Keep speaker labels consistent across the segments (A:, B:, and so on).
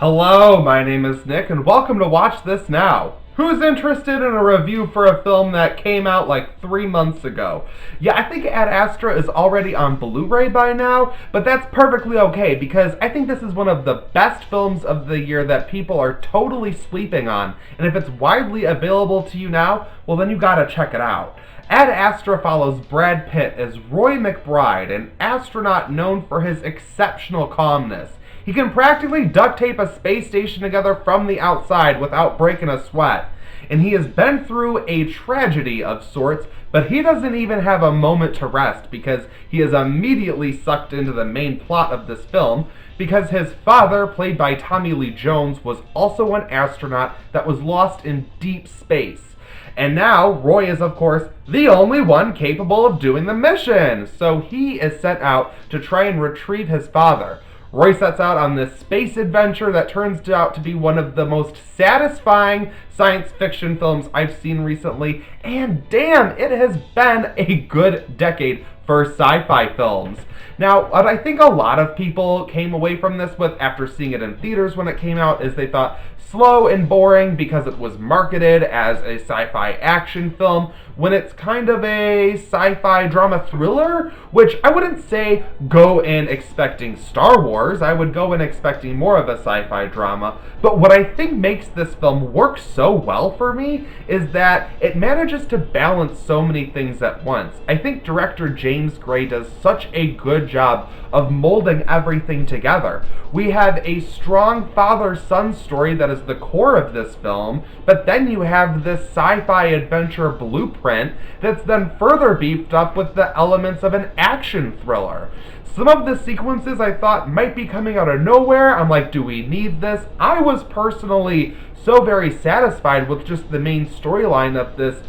A: Hello, my name is Nick, and welcome to Watch This Now. Who's interested in a review for a film that came out like 3 months ago? Yeah, I think Ad Astra is already on Blu-ray by now, but that's perfectly okay because I think this is one of the best films of the year that people are totally sleeping on, and if it's widely available to you now, well then you gotta check it out. Ad Astra follows Brad Pitt as Roy McBride, an astronaut known for his exceptional calmness. He can practically duct tape a space station together from the outside without breaking a sweat. And he has been through a tragedy of sorts, but he doesn't even have a moment to rest because he is immediately sucked into the main plot of this film because his father, played by Tommy Lee Jones, was also an astronaut that was lost in deep space. And now, Roy is, of course, the only one capable of doing the mission. So he is sent out to try and retrieve his father. Roy sets out on this space adventure that turns out to be one of the most satisfying science fiction films I've seen recently, and damn, it has been a good decade for sci-fi films. Now, what I think a lot of people came away from this with after seeing it in theaters when it came out is they thought slow and boring because it was marketed as a sci-fi action film when it's kind of a sci-fi drama thriller, which I wouldn't say go in expecting Star Wars. I would go in expecting more of a sci-fi drama. But what I think makes this film work so well for me is that it manages to balance so many things at once. I think director James Gray does such a good job of molding everything together. We have a strong father-son story that is the core of this film, but then you have this sci-fi adventure blueprint that's then further beefed up with the elements of an action thriller. Some of the sequences I thought might be coming out of nowhere. I'm like, do we need this? I was personally so very satisfied with just the main storyline of this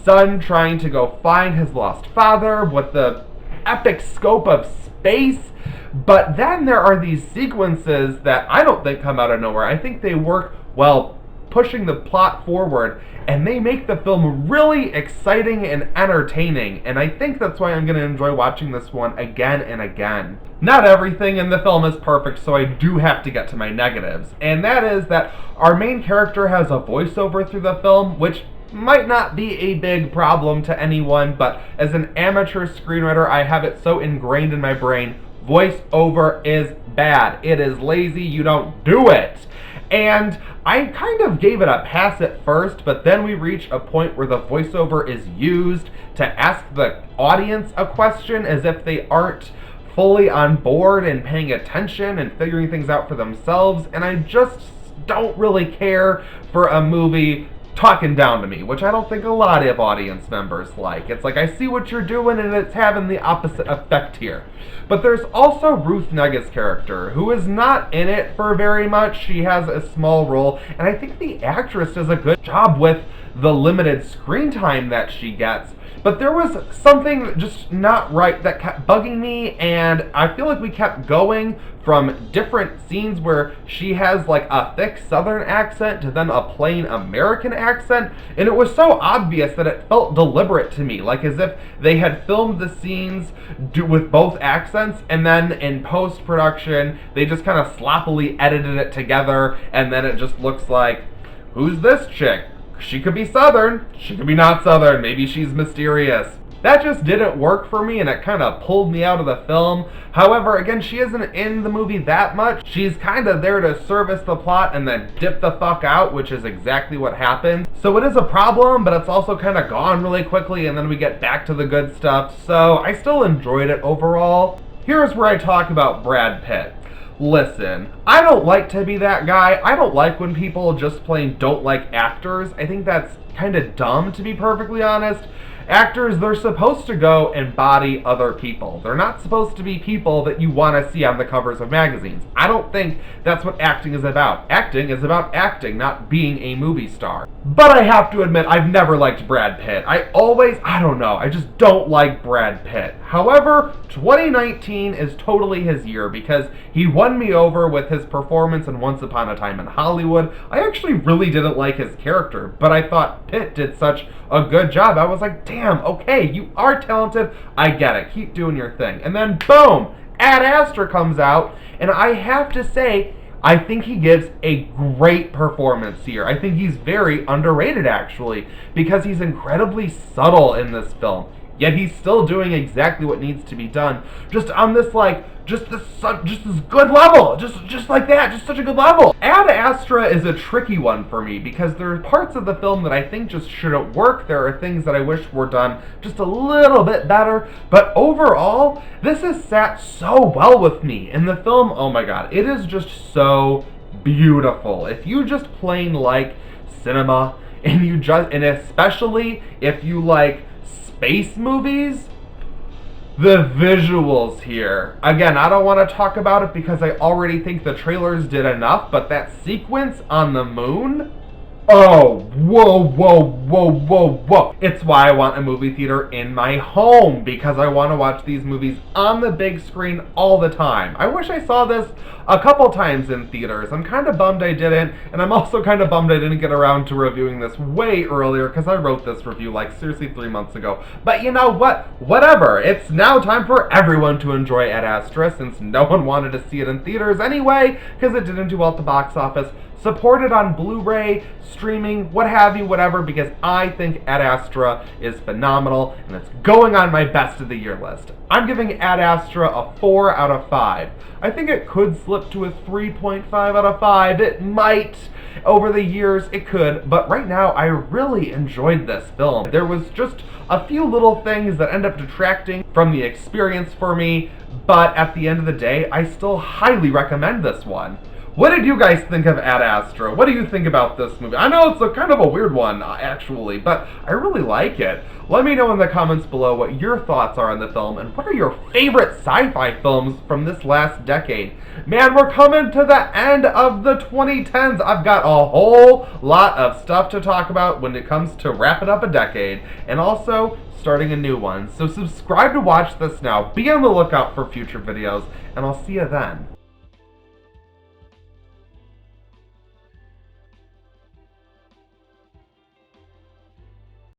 A: son trying to go find his lost father with the epic scope of space. But then there are these sequences that I don't think come out of nowhere. I think they work well pushing the plot forward, and they make the film really exciting and entertaining, and I think that's why I'm going to enjoy watching this one again and again. Not everything in the film is perfect, so I do have to get to my negatives, and that is that our main character has a voiceover through the film, which might not be a big problem to anyone, but as an amateur screenwriter, I have it so ingrained in my brain, voiceover is bad. It is lazy, you don't do it. And I kind of gave it a pass at first, but then we reach a point where the voiceover is used to ask the audience a question as if they aren't fully on board and paying attention and figuring things out for themselves, and I just don't really care for a movie talking down to me, which I don't think a lot of audience members like. It's like, I see what you're doing, and it's having the opposite effect here. But there's also Ruth Negga's character, who is not in it for very much. She has a small role, and I think the actress does a good job with the limited screen time that she gets. But there was something just not right that kept bugging me, and I feel like we kept going from different scenes where she has like a thick southern accent to then a plain American accent, and it was so obvious that it felt deliberate to me, like as if they had filmed the scenes with both accents, and then in post-production they just kind of sloppily edited it together, and then it just looks like, who's this chick? She could be Southern, she could be not Southern, maybe she's mysterious. That just didn't work for me, and it kind of pulled me out of the film. However, again, she isn't in the movie that much. She's kind of there to service the plot and then dip the fuck out, which is exactly what happened. So it is a problem, but it's also kind of gone really quickly, and then we get back to the good stuff. So I still enjoyed it overall. Here's where I talk about Brad Pitt. Listen, I don't like to be that guy. I don't like when people just plain don't like actors. I think that's kind of dumb, to be perfectly honest. Actors, they're supposed to go embody other people. They're not supposed to be people that you want to see on the covers of magazines. I don't think that's what acting is about. Acting is about acting, not being a movie star. But I have to admit, I've never liked Brad Pitt. I don't know, I just don't like Brad Pitt. However, 2019 is totally his year because he won me over with his performance in Once Upon a Time in Hollywood. I actually really didn't like his character, but I thought Pitt did such a good job. I was like, damn, okay, you are talented, I get it, keep doing your thing. And then boom, Ad Astra comes out, and I have to say, I think he gives a great performance here. I think he's very underrated, actually, because he's incredibly subtle in this film. Yet he's still doing exactly what needs to be done, just on this just this good level, just like that, just such a good level. Ad Astra is a tricky one for me because there are parts of the film that I think just shouldn't work. There are things that I wish were done just a little bit better, but overall, this has sat so well with me. In the film, oh my god, it is just so beautiful. If you just plain like cinema, and especially if you like space movies, the visuals here. Again, I don't want to talk about it because I already think the trailers did enough, but that sequence on the moon, oh, whoa, whoa, whoa, whoa, whoa. It's why I want a movie theater in my home, because I want to watch these movies on the big screen all the time. I wish I saw this a couple times in theaters. I'm kind of bummed I didn't, and I'm also kind of bummed I didn't get around to reviewing this way earlier, because I wrote this review like seriously 3 months ago. But you know what? Whatever. It's now time for everyone to enjoy Ad Astra, since no one wanted to see it in theaters anyway, because it didn't do well at the box office. Support it on Blu-ray, streaming, what have you, whatever, because I think Ad Astra is phenomenal, and it's going on my best of the year list. I'm giving Ad Astra a 4 out of 5. I think it could slip to a 3.5 out of 5. It might. Over the years, it could. But right now, I really enjoyed this film. There was just a few little things that end up detracting from the experience for me, but at the end of the day, I still highly recommend this one. What did you guys think of Ad Astra? What do you think about this movie? I know it's a kind of a weird one, actually, but I really like it. Let me know in the comments below what your thoughts are on the film, and what are your favorite sci-fi films from this last decade. Man, we're coming to the end of the 2010s. I've got a whole lot of stuff to talk about when it comes to wrapping up a decade, and also starting a new one. So subscribe to watch this now. Be on the lookout for future videos, and I'll see you then.